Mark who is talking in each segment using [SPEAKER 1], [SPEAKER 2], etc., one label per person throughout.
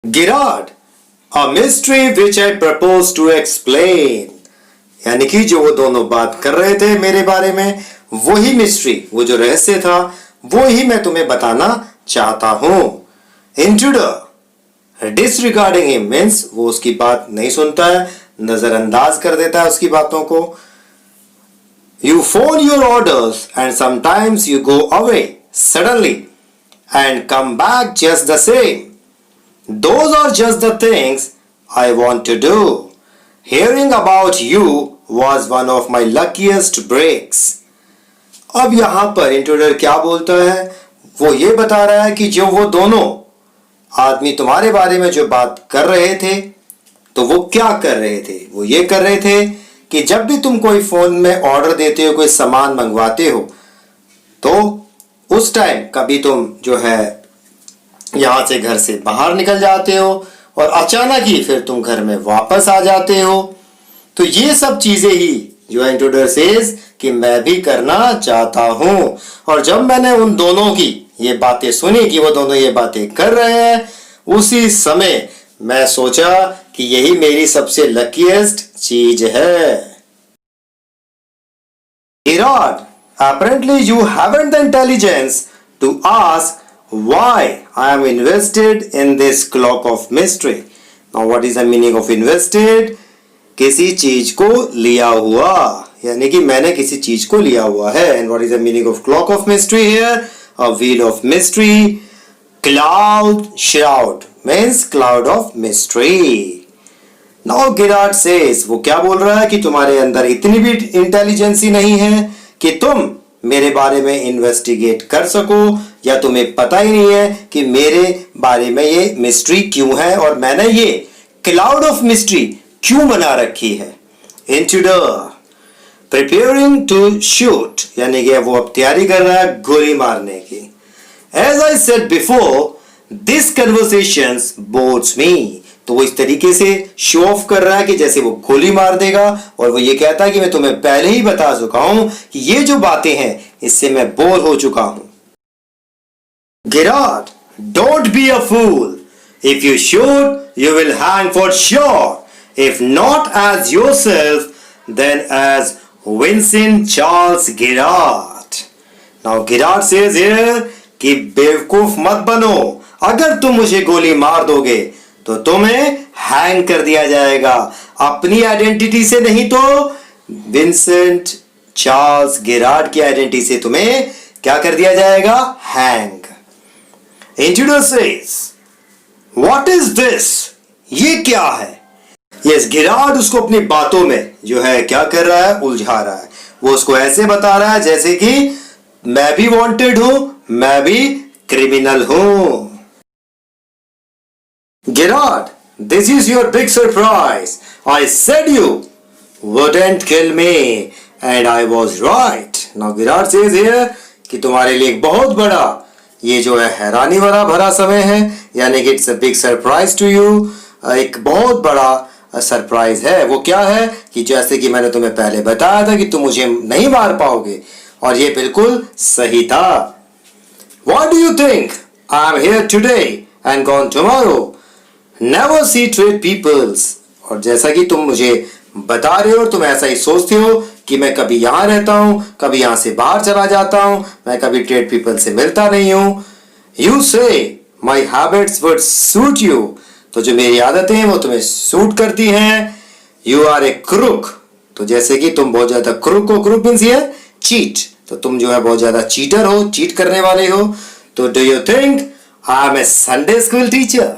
[SPEAKER 1] Gerard, a mystery which I propose to explain. यानी कि जो वो दोनों बात कर रहे थे मेरे बारे में, वही मिस्ट्री, वो जो रहस्य था, वो ही मैं तुम्हें बताना चाहता हूं. इंट्रूडर डिसरिगार्डिंग हिम मीन्स वो उसकी बात नहीं सुनता है, नजरअंदाज कर देता है उसकी बातों को. You phone your orders and sometimes you go away suddenly and come back just the same. Those are just the things I want to do. Hearing about you was one of my luckiest breaks. अब यहां पर intruder क्या बोलता है, वो ये बता रहा है कि जो वो दोनों आदमी तुम्हारे बारे में जो बात कर रहे थे, तो वो क्या कर रहे थे. वो ये कर रहे थे कि जब भी तुम कोई फोन में ऑर्डर देते हो, कोई सामान मंगवाते हो, तो उस टाइम कभी तुम जो है यहां से घर से बाहर निकल जाते हो और अचानक ही फिर तुम घर में वापस आ जाते हो. तो ये सब चीजें ही जो इंट्रूडर सेज कि मैं भी करना चाहता हूं. और जब मैंने उन दोनों की ये बातें सुनी कि वो दोनों ये बातें कर रहे हैं, उसी समय मैं सोचा कि यही मेरी सबसे लकीएस्ट चीज है. Gerard, apparently you haven't the intelligence to ask why I am invested in this clock of mystery. Now what is the meaning of invested? किसी चीज को लिया हुआ, यानी कि मैंने किसी चीज को लिया हुआ है. And what is the meaning of clock of mystery here? A wheel of mystery. Cloud shroud means cloud of mystery. Now Gerard says, वो क्या बोल रहा है कि तुम्हारे अंदर इतनी भी इंटेलिजेंसी नहीं है कि तुम मेरे बारे में इन्वेस्टिगेट कर सको, या तुम्हें पता ही नहीं है कि मेरे बारे में ये मिस्ट्री क्यों है और मैंने ये क्लाउड ऑफ मिस्ट्री क्यों बना रखी है. इंट्रूडर प्रिपेयरिंग टू शूट, यानी कि वो अब तैयारी कर रहा है गोली मारने की. As I said before, this conversations bores me. तो वो इस तरीके से शो ऑफ कर रहा है कि जैसे वो गोली मार देगा, और वो ये कहता है कि मैं तुम्हें पहले ही बता चुका हूं कि ये जो बातें हैं इससे मैं बोर हो चुका हूं. Gerard, don't be a fool. If you shoot, you will hang for sure. If not as yourself, then as Vincent Charles Gerard. Now Gerard says here कि बेवकूफ मत बनो. अगर तुम मुझे गोली मार दोगे तो तुम्हें हैंग कर दिया जाएगा. अपनी आइडेंटिटी से नहीं तो विंसेंट चार्ल्स गेरार्ड की आइडेंटिटी से तुम्हें क्या कर दिया जाएगा, hang. Intruder says, what is this? ये क्या है? यस, गेरार्ड उसको अपनी बातों में जो है क्या कर रहा है, उलझा रहा है. वो उसको ऐसे बता रहा है जैसे कि मैं भी वांटेड हूं, मैं भी क्रिमिनल हूं. Gerard, this is your big surprise. I said you wouldn't kill me and I was right. Now Gerard says here कि तुम्हारे लिए एक बहुत बड़ा ये जो है हैरानी भरा समय है, यानी कि it's a big surprise to you. एक बहुत बड़ा सरप्राइज है. वो क्या है कि जैसे कि मैंने तुम्हें पहले बताया था कि तुम मुझे नहीं मार पाओगे, और ये बिल्कुल सही था. What do you think? I am here today and gone tomorrow. Never see trade peoples. और जैसा कि तुम मुझे बता रहे हो, तुम ऐसा ही सोचते हो कि मैं कभी यहाँ रहता हूँ, कभी यहाँ से बाहर चला जाता हूँ, मैं कभी ट्रेड पीपल से मिलता नहीं हूँ. You say my habits would suit you. तो जो मेरी आदतें हैं वो तुम्हें सूट करती हैं. You are a crook. तो जैसे कि तुम बहुत ज्यादा crook हो, crook means here cheat. तो तुम जो है बहुत ज्यादा चीटर हो, चीट करने वाले हो. तो do you think I am a Sunday school teacher?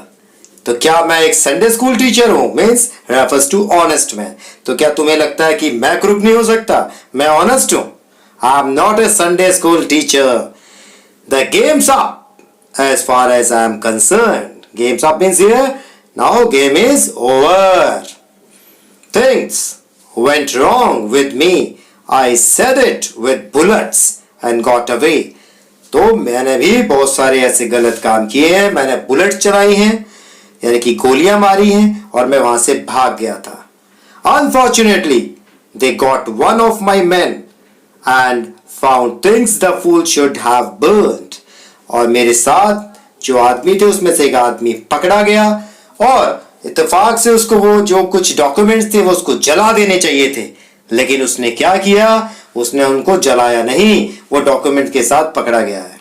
[SPEAKER 1] तो क्या मैं एक संडे स्कूल टीचर हूं? Means refers to honest man. तो क्या तुम्हें लगता है कि मैं क्रूक नहीं हो सकता? मैं ऑनेस्ट हूं. I am not a Sunday school teacher. The game's up as far as I am concern. Game's up means here now game is over. Things went wrong with me. I said it with bullets and got away. तो मैंने भी बहुत सारे ऐसे गलत काम किए हैं, मैंने बुलेट चलाई हैं, यानी कि गोलियां मारी हैं और मैं वहां से भाग गया था. Unfortunately, they got one of my men and found things the fool should have burned. और मेरे साथ जो आदमी थे उसमें से एक आदमी पकड़ा गया और इत्तेफाक से उसको वो जो कुछ डॉक्यूमेंट्स थे वो उसको जला देने चाहिए थे, लेकिन उसने क्या किया, उसने उनको जलाया नहीं, वो डॉक्यूमेंट के साथ पकड़ा गया है.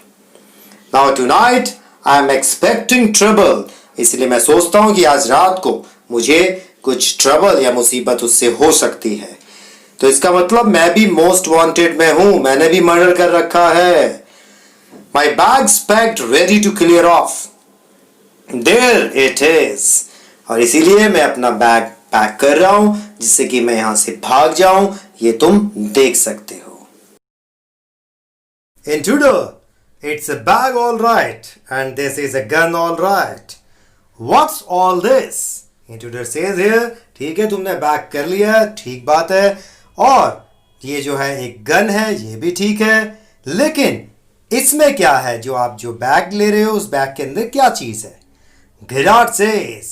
[SPEAKER 1] Now tonight I am expecting trouble. इसलिए मैं सोचता हूं कि आज रात को मुझे कुछ ट्रबल या मुसीबत उससे हो सकती है. तो इसका मतलब मैं भी मोस्ट वांटेड में हूं, मैंने भी मर्डर कर रखा है. My bags packed ready to clear off. There it is. और इसीलिए मैं अपना बैग पैक कर रहा हूं जिससे कि मैं यहां से भाग जाऊं. ये तुम देख सकते हो. Intruder, it's a bag all right and this is a gun all right. What's all this? Intruder says here, ठीक है तुमने बैग कर लिया, ठीक बात है, और ये जो है एक गन है, ये भी ठीक है, लेकिन इसमें क्या है? जो बैग ले रहे हो उस बैग के अंदर क्या चीज है? Gerard says,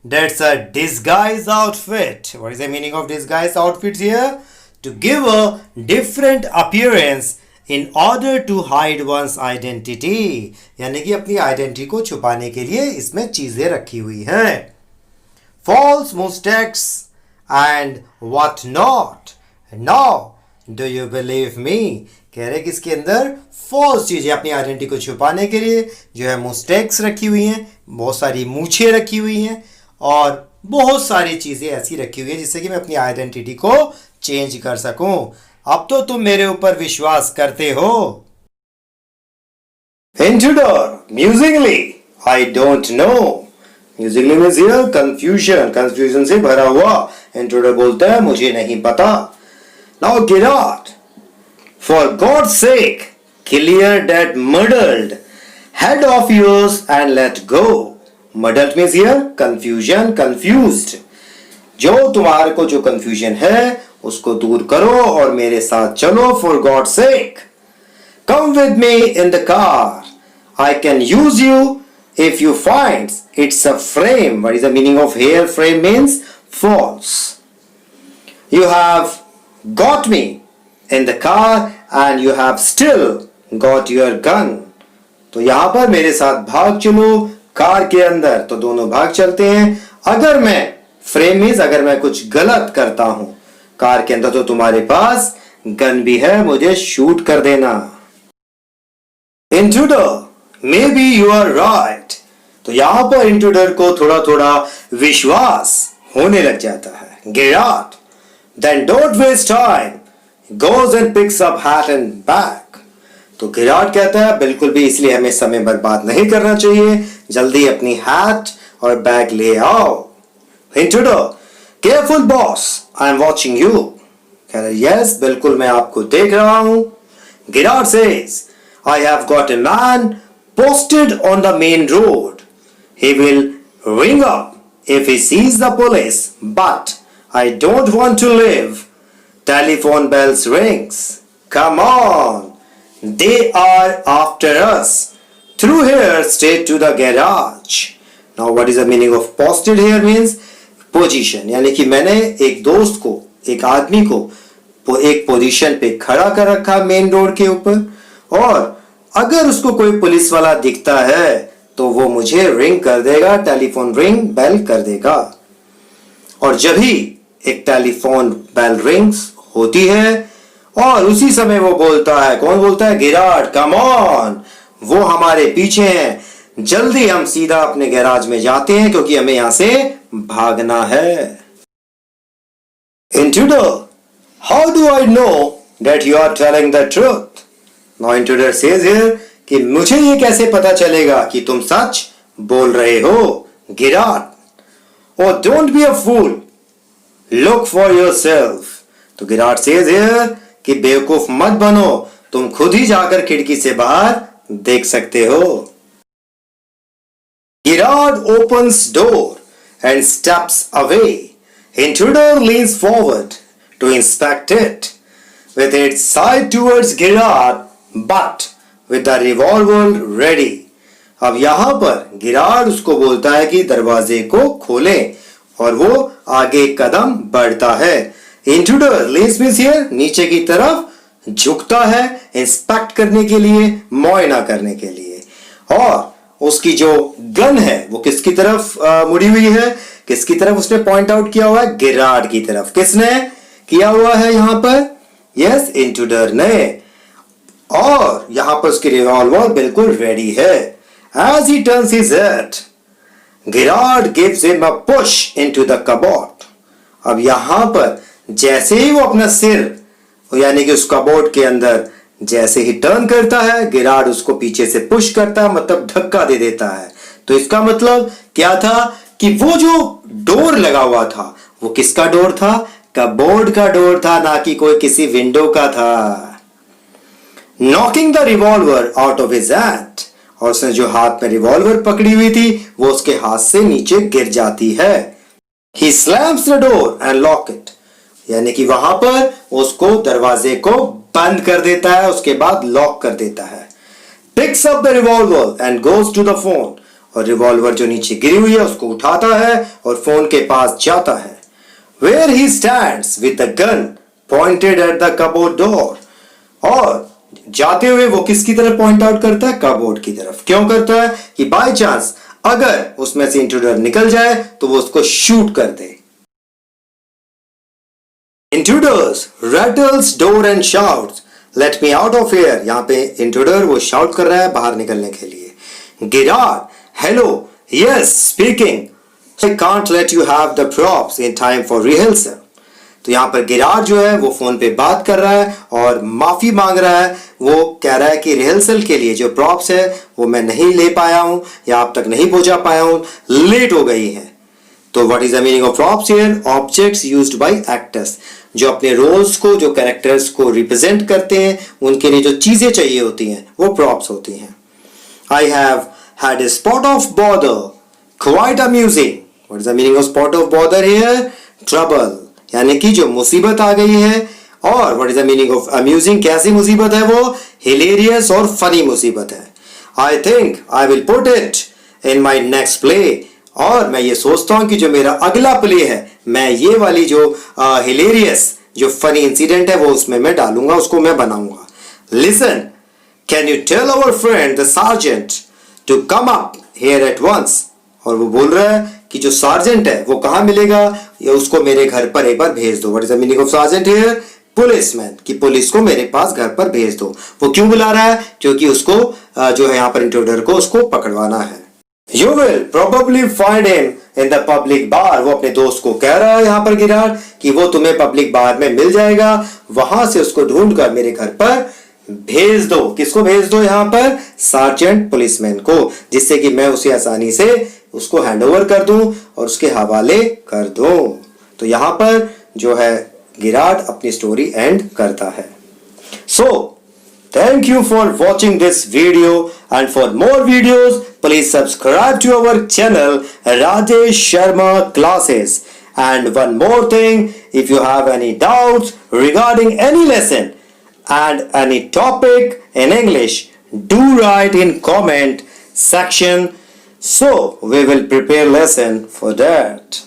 [SPEAKER 1] that's a disguise outfit. What is the meaning of disguise outfits here? To give a different appearance in order to hide one's identity. यानी कि अपनी आइडेंटिटी को छुपाने के लिए इसमें चीजें रखी हुई हैं. False mustaches and what not. Now, do you believe me? कह रहे कि इसके अंदर फॉल्स चीजें अपनी आइडेंटिटी को छुपाने के लिए जो है मुस्टेक्स रखी हुई हैं, बहुत सारी मूछें रखी हुई हैं और बहुत सारी चीजें ऐसी रखी हुई हैं जिससे कि मैं अपनी आइडेंटिटी को चेंज कर सकूं. अब तो तुम मेरे ऊपर विश्वास करते हो. Intruder, musingly, I don't know. Musingly means here confusion. Confusion से भरा हुआ. Intruder बोलता है मुझे नहीं पता. Now Gerard, for God's sake, clear that muddled head of yours and let go. Muddled means here confusion, confused. जो तुम्हारे को जो confusion है उसको दूर करो और मेरे साथ चलो. For God's sake, come with me in the car. I can use you if you find it's a frame. What is the meaning of here? Frame means false. You have got me in the car and you have still got your gun. तो यहां पर मेरे साथ भाग चलो car के अंदर. तो दोनों भाग चलते हैं. अगर मैं फ्रेम मीन्स अगर मैं कुछ गलत करता हूं कार के अंदर तो तुम्हारे पास गन भी है, मुझे शूट कर देना. Intruder, maybe you are right. तो यहां पर इंट्रूडर को थोड़ा थोड़ा विश्वास होने लग जाता है. Gerard, then don't waste time. Goes and picks up hat and bag. तो गिरार्ड कहता है बिल्कुल भी इसलिए हमें समय बर्बाद नहीं करना चाहिए, जल्दी अपनी हैट और बैग ले आओ. Intruder, careful boss, I am watching you. कह रहा यस बिल्कुल मैं आपको देख रहा हूं. Gerard says, I have got a man posted on the main road. He will ring up if he sees the police, but I don't want to live. Telephone bells rings. Come on. They are after us. Through here straight to the garage. Now what is the meaning of posted here means position. यानी कि मैंने एक दोस्त को, एक आदमी को एक पोजीशन पे खड़ा कर रखा मेन रोड के ऊपर और अगर उसको कोई पुलिस वाला दिखता है तो वो मुझे रिंग कर देगा, टेलीफोन रिंग बेल कर देगा. और जब ही एक टेलीफोन बेल रिंग्स होती है और उसी समय वो बोलता है, कौन बोलता है? गिरार्ड, कम ऑन, वो हमारे पीछे हैं, जल्दी हम सीधा अपने गैराज में जाते हैं क्योंकि हमें यहां से भागना है. Intruder, how do I know that you are telling the truth? Now Intruder says here कि मुझे ये कैसे पता चलेगा कि तुम सच बोल रहे हो. गिरार्ड, oh don't be a fool, look for yourself. तो गिरार्ड says here कि बेवकूफ मत बनो, तुम खुद ही जाकर खिड़की से बाहर देख सकते हो. Gerard opens door and steps away. Intruder leans forward to inspect it with its side towards Gerard, but with the revolver ready. अब यहां पर गिराड उसको बोलता है कि दरवाजे को खोलें और वो आगे कदम बढ़ता है। इंट्रूडर लीन्स मीन्स हियर, नीचे की तरफ झुकता है इंस्पेक्ट करने के लिए, मुआयना करने के लिए। और उसकी जो गन है वो किसकी तरफ मुड़ी हुई है, किसकी तरफ उसने पॉइंट आउट किया हुआ है, गिराड की तरफ। किसने किया हुआ है यहां पर? यस, इंट्रूडर ने। और यहां पर उसकी रिवॉल्वर बिल्कुल रेडी है। As he turns his head, Gerard gives him a push into the cupboard. अब यहां पर जैसे ही वो अपना सिर यानी कि उस कबोर्ड के अंदर जैसे ही टर्न करता है, गिराड उसको पीछे से पुश करता है, मतलब धक्का दे देता है। तो इसका मतलब क्या था कि वो जो डोर लगा हुआ था वो किसका डोर था? कबोर्ड का डोर था, ना कि कोई किसी विंडो का था। Knocking the revolver out of his hand, और उसने जो हाथ में रिवॉल्वर पकड़ी हुई थी वो उसके हाथ से नीचे गिर जाती है। He slams the door and lock it, यानी कि वहां पर उसको दरवाजे को बंद कर देता है, उसके बाद लॉक कर देता है। Picks up the revolver and goes to the phone, और रिवॉल्वर जो नीचे गिरी हुई है उसको उठाता है और फोन के पास जाता है। Where he stands with the gun pointed at the cupboard door, और जाते हुए वो किसकी तरफ पॉइंट आउट करता है? कबोर्ड की तरफ। क्यों करता है? कि बाय चांस अगर उसमें से इंट्रूडर निकल जाए तो वो उसको शूट कर दे। Intruders rattles door and shouts, "Let me out of here!" यहाँ पे इंट्रूडर वो शाउट कर रहा है बाहर निकलने के लिए। गिराड, "Hello, yes, speaking. I can't let you have the props in time for rehearsal." तो यहाँ पर गिराड जो है वो फोन पे बात कर रहा है और माफी मांग रहा है। वो कह रहा है कि रिहर्सल के लिए जो प्रॉप्स है वो मैं नहीं ले पाया हूं या आप तक नहीं पहुंचा पाया हूं, लेट हो गई है। तो what is the meaning of props here? Objects used by actors, जो अपने रोल्स को, जो कैरेक्टर्स को रिप्रेजेंट करते हैं, उनके लिए जो चीजें चाहिए होती हैं वो प्रॉप्स होती हैं। I have had a spot of bother, quite amusing. What is the meaning of spot of bother here? Trouble, यानी कि जो मुसीबत आ गई है। और what is the meaning of amusing? कैसी मुसीबत है वो? हिलेरियस और फनी मुसीबत है। I think I will put it in my next play, और मैं ये सोचता हूं कि जो मेरा अगला प्ले है मैं ये वाली जो हिलेरियस जो फनी इंसिडेंट है वो उसमें मैं डालूंगा, उसको मैं बनाऊंगा। Listen, can you tell our friend the sergeant to come up here at once. और वो बोल रहा है कि जो सार्जेंट है वो कहां मिलेगा, या उसको मेरे घर पर एक बार भेज दो। What is the meaning of sergeant here? Policeman, कि पुलिस को मेरे पास घर पर भेज दो। वो क्यों बुला रहा है? क्योंकि उसको जो है यहाँ पर इंट्रूडर को उसको पकड़वाना है। You will probably find him in the public bar, वो अपने दोस्त को कह रहा है यहाँ पर गिराड कि वो तुम्हें पब्लिक बार में मिल जाएगा, वहां से उसको ढूंढ कर मेरे घर पर भेज दो। किसको भेज दो? यहाँ पर सार्जेंट पुलिसमैन को, जिससे कि मैं उसे आसानी से उसको हैंडओवर कर दूं और उसके हवाले कर दूं। तो यहाँ पर जो है गिराड अपनी स्टोरी एंड करता है। So thank you for watching this video, and for more videos please subscribe to our channel Rajesh Sharma Classes. And one more thing, if you have any doubts regarding any lesson and any topic in English, do write in comment section, so we will prepare lesson for that.